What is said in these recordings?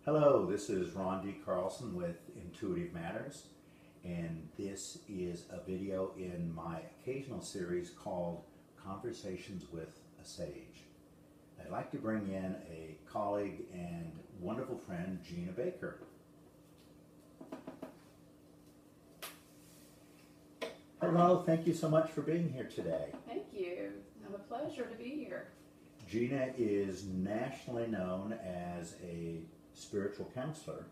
Hello, this is Ron Carlson with Intuitive Matters, and this is a video in my occasional series called Conversations with a Sage. I'd like to bring in a colleague and wonderful friend, Gina Baker. Hello, thank you so much for being here today. Thank you. It's a pleasure to be here. Gina is nationally known as a spiritual counselor,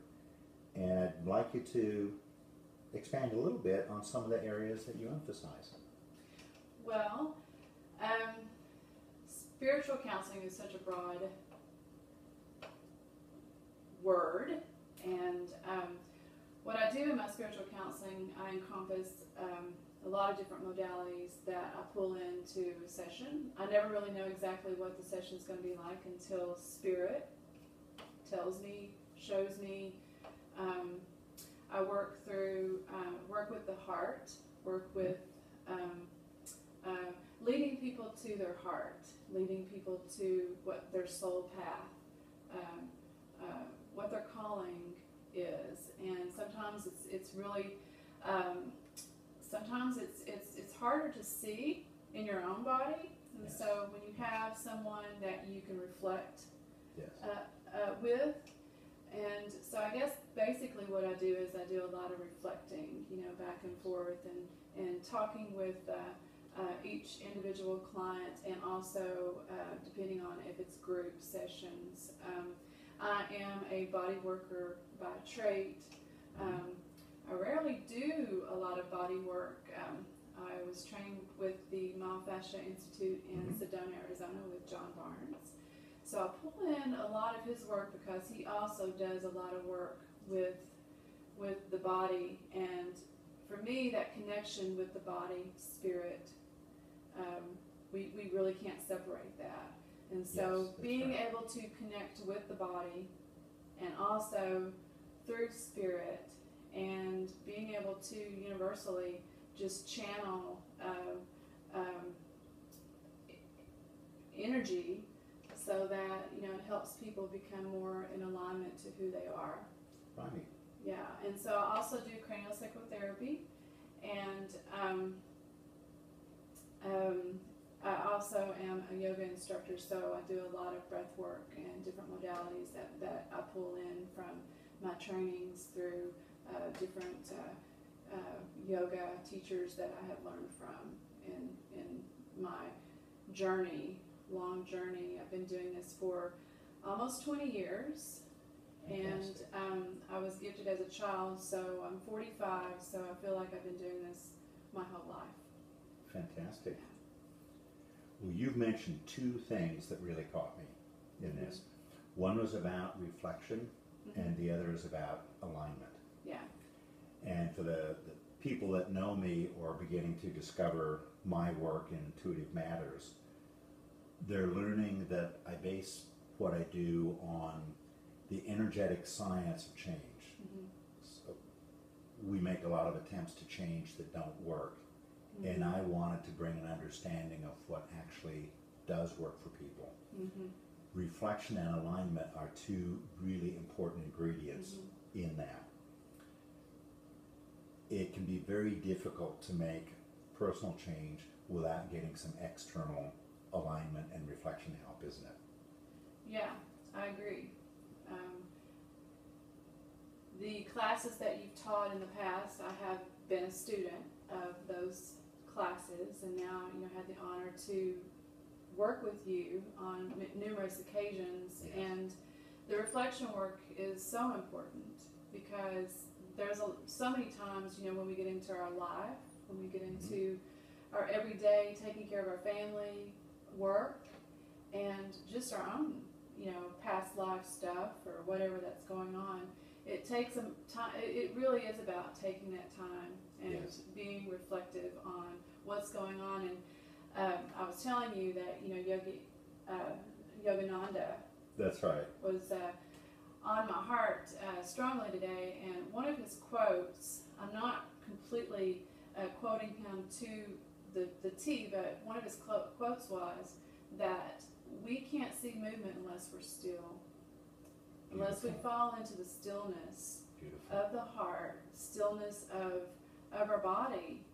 and I'd like you to expand a little bit on some of the areas that you emphasize. Well, spiritual counseling is such a broad word, and what I do in my spiritual counseling, I encompass a lot of different modalities that I pull into a session. I never really know exactly what the session is going to be like until Spirit tells me, shows me. I work with the heart, work with leading people to their heart, leading people to what their soul path, what their calling is, and sometimes it's really sometimes it's harder to see in your own body, and Yes. so when you have someone that you can reflect Yes. with. And so I guess basically what I do is I do a lot of reflecting, back and forth, and talking with each individual client, and also depending on if it's group sessions. I am a body worker by trade. I rarely do a lot of body work. I was trained with the Myofascia Institute in Sedona, Arizona with John Barnes. So I pull in a lot of his work because he also does a lot of work with the body, and for me that connection with the body, spirit, we really can't separate that. And so Yes, being right. able to connect with the body and also through spirit, and being able to universally just channel energy, so that it helps people become more in alignment to who they are. Right. Yeah, and so I also do cranial psychotherapy, and I also am a yoga instructor, so I do a lot of breath work and different modalities that I pull in from my trainings through different yoga teachers that I have learned from in my long journey. I've been doing this for almost 20 years, and I was gifted as a child, so I'm 45, so I feel like I've been doing this my whole life. Fantastic. Well, you've mentioned two things that really caught me in this. One was about reflection, and the other is about alignment. Yeah. And for the people that know me or are beginning to discover my work in Intuitive Matters, they're learning that I base what I do on the energetic science of change. So we make a lot of attempts to change that don't work, and I wanted to bring an understanding of what actually does work for people. Reflection and alignment are two really important ingredients in that. It can be very difficult to make personal change without getting some external alignment and reflection help, isn't it? Yeah, I agree. The classes that you've taught in the past, I have been a student of those classes, and now had the honor to work with you on numerous occasions. Yes. And the reflection work is so important, because there's so many times when we get into our life, when we get into our everyday, taking care of our family, work, and just our own past life stuff or whatever that's going on. It takes some time. It really is about taking that time and Yes. being reflective on what's going on. And I was telling you that Yogananda That's right. was on my heart strongly today, and one of his quotes, I'm not completely quoting him to the T, but one of his quotes was that we can't see movement unless we're still. Unless we Beautiful. fall into the stillness Beautiful. of the heart, stillness of our body,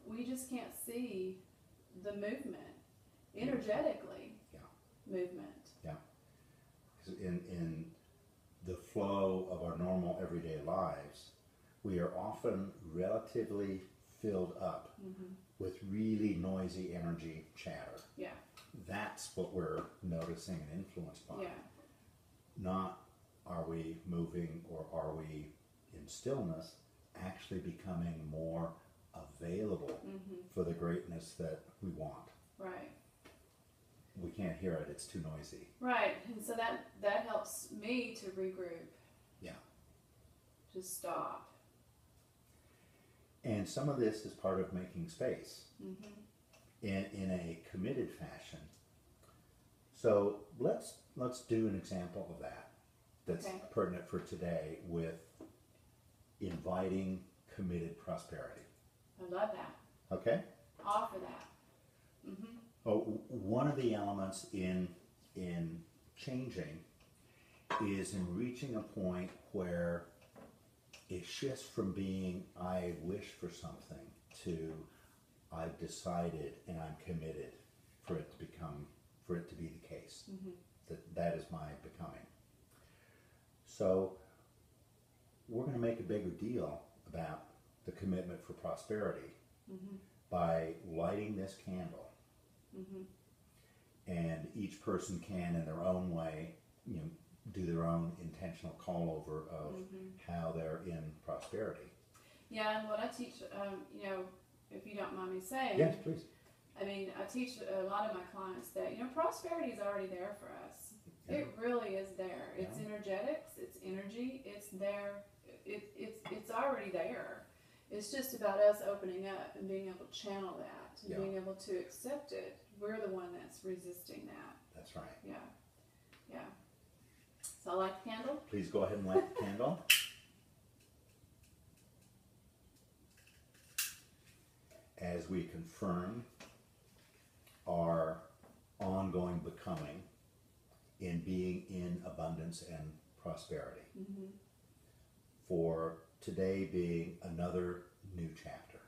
we just can't see the movement, energetically. Yeah. Movement. 'Cause in the flow of our normal everyday lives, we are often relatively filled up with really noisy energy chatter. Yeah. That's what we're noticing and influenced by. Yeah. Not are we moving or are we in stillness, actually becoming more available for the greatness that we want. Right. We can't hear it, it's too noisy. Right. And so that helps me to regroup. Yeah. To stop. And some of this is part of making space in a committed fashion. So let's do an example of that that's Okay. pertinent for today with inviting committed prosperity. I love that. Okay? Offer that. Oh, one of the elements in changing is in reaching a point where it shifts from being I wish for something to I've decided and I'm committed for it to be the case. That is my becoming. So we're going to make a bigger deal about the commitment for prosperity by lighting this candle. And each person can, in their own way, do their own intentional call over of how they're in prosperity. Yeah, and what I teach, if you don't mind me saying, Yes, please. I mean, I teach a lot of my clients that, prosperity is already there for us. Yeah. It really is there. It's Yeah. energetics, it's energy, it's there, it's already there. It's just about us opening up and being able to channel that and Yeah. being able to accept it. We're the one that's resisting that. That's right. Yeah. Yeah. So I light the candle. Please go ahead and light the candle. As we confirm our ongoing becoming in being in abundance and prosperity. For today being another new chapter.